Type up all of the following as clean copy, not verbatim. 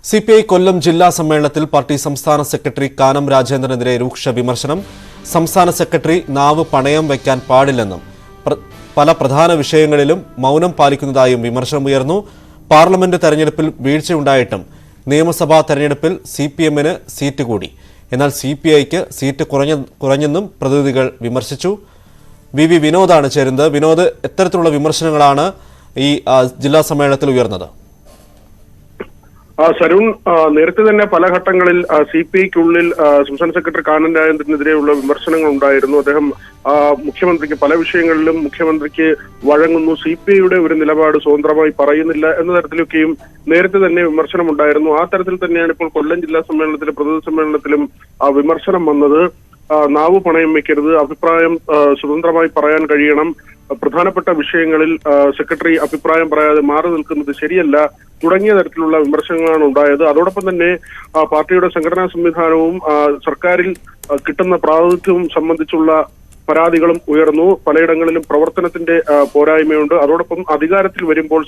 CPI കൊല്ലം ജില്ലാ സമ്മേളനത്തിൽ party സംസ്ഥാന സെക്രട്ടറി കാനം രാജേന്ദ്രനെതിരെ രൂക്ഷ വിമർശനം. സംസ്ഥാന സെക്രട്ടറി നാവ് പണയം വയ്ക്കാൻ പാടില്ലെന്നും പല പ്രധാന വിഷയങ്ങളിലും മൗനം പാലിക്കുന്നതായും വിമർശനമുയർന്നു. പാർലമെന്റ് തെരഞ്ഞെടുപ്പിൽ വീഴ്ചയുണ്ടായിട്ടും നിയമസഭാ തെരഞ്ഞെടുപ്പിൽ സിപിഎമ്മിന് സീറ്റ് കൂടി, എന്നാൽ സിപിഐക്ക് സീറ്റ് കുറഞ്ഞെന്നും പ്രതിനിധികൾ വിമർശിച്ചു. വി വിനോദാണ് ചേരുന്നത്. വിനോദ്, എത്തരത്തിലുള്ള വിമർശനങ്ങളാണ് ഈ ജില്ലാ സമ്മേളനത്തിൽ ഉയർന്നത്? സരുൺ, നേരത്തെ തന്നെ പല ഘട്ടങ്ങളിൽ സിപിഐക്കുള്ളിൽ സംസ്ഥാന സെക്രട്ടറി കാനം രാജേന്ദ്രനെതിരെയുള്ള വിമർശനങ്ങൾ ഉണ്ടായിരുന്നു. അദ്ദേഹം മുഖ്യമന്ത്രിക്ക് പല വിഷയങ്ങളിലും മുഖ്യമന്ത്രിക്ക് വഴങ്ങുന്നു, സിപിഐയുടെ ഒരു നിലപാട് സ്വതന്ത്രമായി പറയുന്നില്ല എന്ന തരത്തിലൊക്കെയും നേരത്തെ തന്നെ വിമർശനം ഉണ്ടായിരുന്നു. ആ തരത്തിൽ തന്നെയാണ് ഇപ്പോൾ കൊല്ലം ജില്ലാ സമ്മേളനത്തിലും പ്രതിനിധി സമ്മേളനത്തിലും വിമർശനം വന്നത്. നാവ് പണയം വെക്കരുത്, അഭിപ്രായം സ്വതന്ത്രമായി പറയാൻ കഴിയണം, പ്രധാനപ്പെട്ട വിഷയങ്ങളിൽ സെക്രട്ടറി അഭിപ്രായം പറയാതെ മാറി നിൽക്കുന്നത് ശരിയല്ല തുടങ്ങിയ തരത്തിലുള്ള വിമർശനങ്ങളാണ് ഉണ്ടായത്. അതോടൊപ്പം തന്നെ പാർട്ടിയുടെ സംഘടനാ സംവിധാനവും സർക്കാരിൽ കിട്ടുന്ന പ്രാതിനിധ്യവും സംബന്ധിച്ചുള്ള പരാതികളും ഉയർന്നു. പലയിടങ്ങളിലും പ്രവർത്തനത്തിന്റെ പോരായ്മയുണ്ട്. അതോടൊപ്പം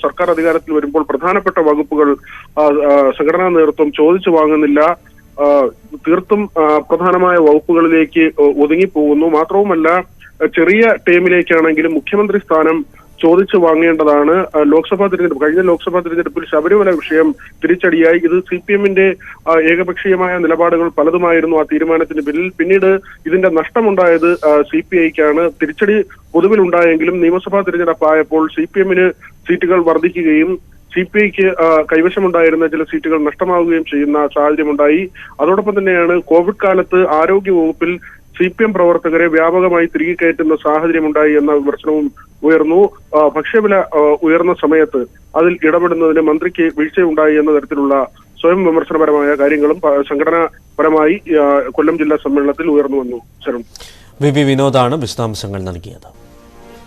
സർക്കാർ അധികാരത്തിൽ വരുമ്പോൾ പ്രധാനപ്പെട്ട വകുപ്പുകൾ സംഘടനാ നേതൃത്വം ചോദിച്ചു വാങ്ങുന്നില്ല, തീർത്തും പ്രധാനമായ വകുപ്പുകളിലേക്ക് ഒതുങ്ങിപ്പോകുന്നു. മാത്രവുമല്ല, ചെറിയ ടീമിലേക്കാണെങ്കിലും മുഖ്യമന്ത്രി സ്ഥാനം ചോദിച്ചു വാങ്ങേണ്ടതാണ്. കഴിഞ്ഞ ലോക്സഭാ തെരഞ്ഞെടുപ്പിൽ ശബരിമല വിഷയം തിരിച്ചടിയായി. ഇത് സിപിഎമ്മിന്റെ ഏകപക്ഷീയമായ നിലപാടുകൾ പലതുമായിരുന്നു ആ തീരുമാനത്തിന് പിന്നിൽ. പിന്നീട് ഇതിന്റെ നഷ്ടമുണ്ടായത് സിപിഐക്കാണ്. തിരിച്ചടി പൊതുവിലുണ്ടായെങ്കിലും നിയമസഭാ തെരഞ്ഞെടുപ്പായപ്പോൾ സിപിഎമ്മിന് സീറ്റുകൾ വർദ്ധിക്കുകയും സിപിഐക്ക് കൈവശമുണ്ടായിരുന്ന ചില സീറ്റുകൾ നഷ്ടമാവുകയും ചെയ്യുന്ന സാഹചര്യമുണ്ടായി. അതോടൊപ്പം തന്നെയാണ് കോവിഡ് കാലത്ത് ആരോഗ്യ വകുപ്പിൽ സിപിഎം പ്രവർത്തകരെ വ്യാപകമായി തിരികെ കയറ്റുന്ന സാഹചര്യമുണ്ടായി എന്ന വിമർശനവും ഉയർന്നു. ഭക്ഷ്യവില ഉയർന്ന സമയത്ത് അതിൽ ഇടപെടുന്നതിന് മന്ത്രിക്ക് വീഴ്ചയുണ്ടായി എന്ന തരത്തിലുള്ള സ്വയം വിമർശനപരമായ കാര്യങ്ങളും സംഘടനാപരമായി കൊല്ലം ജില്ലാ സമ്മേളനത്തിൽ ഉയർന്നു വന്നു. ശരൺ, വി വിനോദാണ് വിശദാംശങ്ങൾ നൽകിയത്.